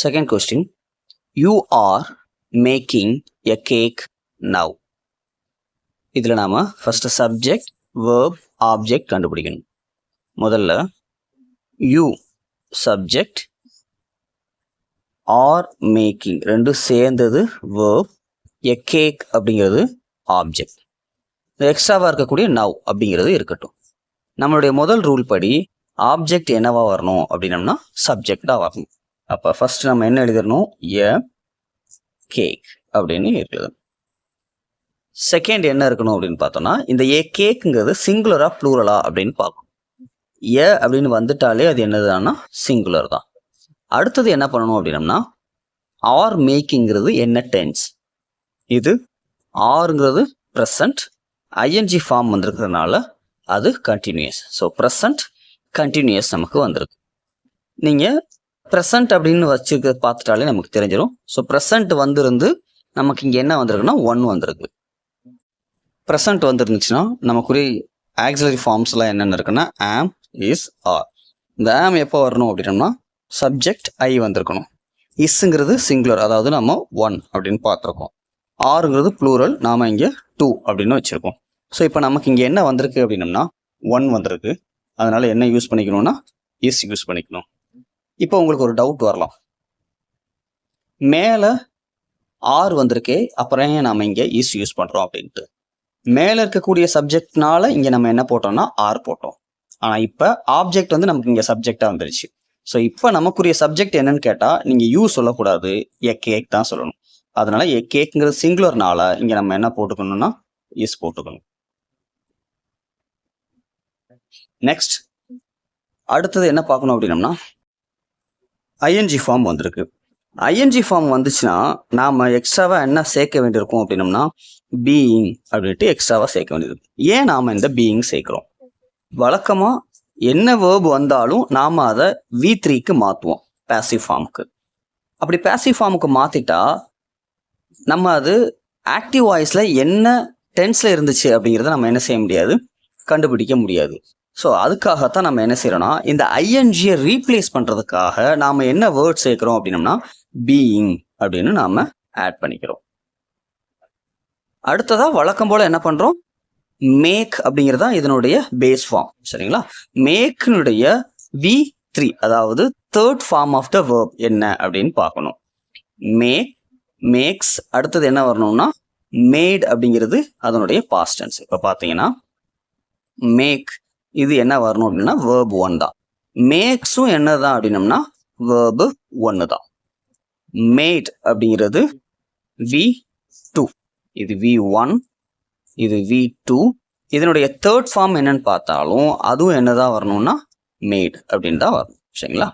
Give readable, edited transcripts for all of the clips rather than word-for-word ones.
Second question. You are making a cake now. இதில் நாம first subject, verb, object கண்டுபிடிக்கணும். முதல்ல you subject, are making ரெண்டும் சேர்ந்தது verb, a cake அப்படிங்கிறது object. எக்ஸ்ட்ராவாக இருக்கக்கூடிய now அப்படிங்கிறது இருக்கட்டும். நம்மளுடைய முதல் ரூல் படி ஆப்ஜெக்ட் என்னவா வரணும் அப்படின்னம்னா சப்ஜெக்டாக வரணும். அப்போ ஃபர்ஸ்ட் நம்ம என்ன எழுதிடணும், எ கேக் அப்படின்னு எழுதணும். செகண்ட் என்ன இருக்கணும் அப்படின்னு பார்த்தோம்னா, இந்த ஏ கேக்குங்கிறது சிங்குலரா ப்ளூரலா அப்படின்னு பார்க்கணும். ஏ அப்படின்னு வந்துட்டாலே அது என்னதுன்னா சிங்குலர் தான். அடுத்தது என்ன பண்ணணும் அப்படின்னம்னா, ஆர் மேக்கிங்கிறது என்ன டென்ஸ், இது ஆருங்கிறது ப்ரெசன்ட், ஐஎன்ஜி ஃபார்ம் வந்திருக்கிறதுனால அது கண்டினியூஸ். ஸோ ப்ரெசன்ட் கண்டினியூஸ் நமக்கு வந்திருக்கு. நீங்கள் ப்ரெசன்ட் அப்படின்னு வச்சுக்க பார்த்துட்டாலே நமக்கு தெரிஞ்சிடும். ஸோ ப்ரெசன்ட் வந்திருந்து நமக்கு இங்கே என்ன வந்திருக்குன்னா 1 வந்திருக்கு. ப்ரெசன்ட் வந்துருந்துச்சுன்னா நமக்குரிய ஆக்சிலரி ஃபார்ம்ஸ்லாம் என்னென்ன இருக்குன்னா ஆம், இஸ், ஆர். இந்த ஆம் எப்போ வரணும் அப்படின்னம்னா சப்ஜெக்ட் ஐ வந்திருக்கணும். இஸ்ங்கிறது சிங்குலர், அதாவது நம்ம 1 அப்படின்னு பார்த்துருக்கோம். ஆறுங்கிறது ப்ளூரல், நாம் இங்கே 2 அப்படின்னு வச்சுருக்கோம். ஸோ இப்போ நமக்கு இங்கே என்ன வந்திருக்கு அப்படின்னம்னா 1 வந்திருக்கு. அதனால் என்ன யூஸ் பண்ணிக்கணும்னா இஸ் யூஸ் பண்ணிக்கணும். இப்போ உங்களுக்கு ஒரு டவுட் வரலாம், மேலே ஆர் வந்திருக்கே அப்புறம் ஏன் நாம் இங்கே இஸ் யூஸ் பண்ணுறோம் அப்படின்ட்டு. மேலே இருக்கக்கூடிய சப்ஜெக்ட்னால இங்கே நம்ம என்ன போட்டோம்னா ஆர் போட்டோம். ஆனால் இப்போ ஆப்ஜெக்ட் வந்து நமக்கு இங்கே சப்ஜெக்டாக வந்துருச்சு. ஸோ இப்போ நமக்குரிய சப்ஜெக்ட் என்னன்னு கேட்டால் நீங்கள் யூ சொல்லக்கூடாது, எ கேக் தான் சொல்லணும். அதனால எ கேக்குங்கிறது சிங்குலர்னால இங்கே நம்ம என்ன போட்டுக்கணும்னா இஸ் போட்டுக்கணும். நெக்ஸ்ட் அடுத்தது என்ன பார்க்கணும் அப்படின்னம்னா, ஐஎன்ஜி ஃபார்ம் வந்திருக்கு. ஐஎன்ஜி ஃபார்ம் வந்துச்சுன்னா நாம் எக்ஸ்ட்ராவாக என்ன சேர்க்க வேண்டியிருக்கும் அப்படின்னம்னா பீயிங் அப்படின்ட்டு எக்ஸ்ட்ராவாக சேர்க்க வேண்டியிருக்கும். ஏன் நாம் இந்த பீயிங் சேர்க்குறோம்? வழக்கமாக என்ன வேர்பு வந்தாலும் நாம் அதை V3க்கு மாற்றுவோம், பேசிவ் ஃபார்முக்கு. அப்படி பேசிவ் ஃபார்முக்கு மாற்றிட்டா நம்ம அது ஆக்டிவ் வாய்ஸில் என்ன டென்ஸில் இருந்துச்சு அப்படிங்கிறத நம்ம என்ன செய்ய முடியாது, கண்டுபிடிக்க முடியாது. ஸோ அதுக்காகத்தான் நம்ம என்ன செய்யறோம்னா, இந்த ஐஎன்ஜியை ரீப்ளேஸ் பண்ணுறதுக்காக நாம் என்ன வேர்ட் சேர்க்குறோம் அப்படின்னம்னா பீயிங் அப்படின்னு நாம் ஆட் பண்ணிக்கிறோம். அடுத்ததாக வழக்கம் போல் என்ன பண்ணுறோம், மேக் அப்படிங்கிறதா இதனுடைய பேஸ் ஃபார்ம். சரிங்களா? மேக்னுடைய V3, அதாவது third form of the verb என்ன அப்படின்னு பார்க்கணும். மேக், மேக்ஸ், அடுத்தது என்ன வரணும்னா மேட் அப்படிங்கிறது அதனுடைய பாஸ்ட் டென்ஸ். இப்போ பார்த்தீங்கன்னா மேக் இது என்ன வரணும் அப்படின்னா வேர்ப் 1 தான். மேக்ஸும் என்ன தான் அப்படின்னம்னா வேர்ப் 1 தான். மேட் அப்படிங்கிறது V2, இது V1, இது V2. இதனுடைய தேர்ட் ஃபார்ம் என்னன்னு பார்த்தாலும் அதுவும் என்னதான் வரணும்னா மேட் அப்படின்னு தான் வரணும். சரிங்களா?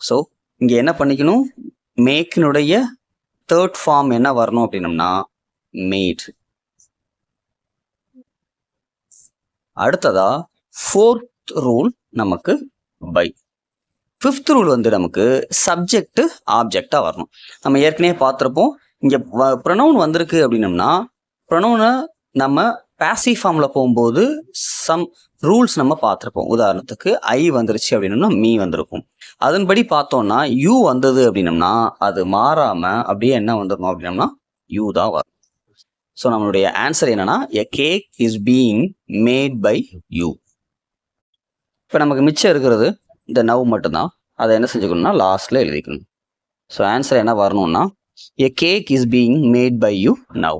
ஸோ இங்கே என்ன பண்ணிக்கணும், மேக்கினுடைய தேர்ட் ஃபார்ம் என்ன வரணும் அப்படின்னம்னா மேட். அடுத்ததா ஃபோர்த் ரூல் நமக்கு பை. ஃபிஃப்த் ரூல் வந்து நமக்கு சப்ஜெக்ட் ஆப்ஜெக்டா வரணும். நம்ம ஏற்கனவே பார்த்துருப்போம், இங்கே ப்ரொனவுன் வந்திருக்கு அப்படின்னம்னா ப்ரொனவுனை நம்ம பேசிவ் ஃபார்மில் போகும்போது சம் ரூல்ஸ் நம்ம பார்த்துருப்போம். உதாரணத்துக்கு ஐ வந்துருச்சு அப்படின்னம்னா மீ வந்திருக்கும். அதன்படி பார்த்தோம்னா யூ வந்தது அப்படின்னம்னா அது மாறாமல் அப்படியே என்ன வந்துடணும் அப்படின்னம்னா யூ தான் வரும். ஸோ நம்மளுடைய ஆன்சர் என்னன்னா a cake is being made by you. இப்போ நமக்கு மிச்சம் இருக்கிறது இந்த நவ் மட்டும்தான். அதை என்ன செஞ்சுக்கணும்னா லாஸ்ட்ல எழுதிக்கணும். ஸோ ஆன்சர் என்ன வரணும்னா a cake is being made by you now.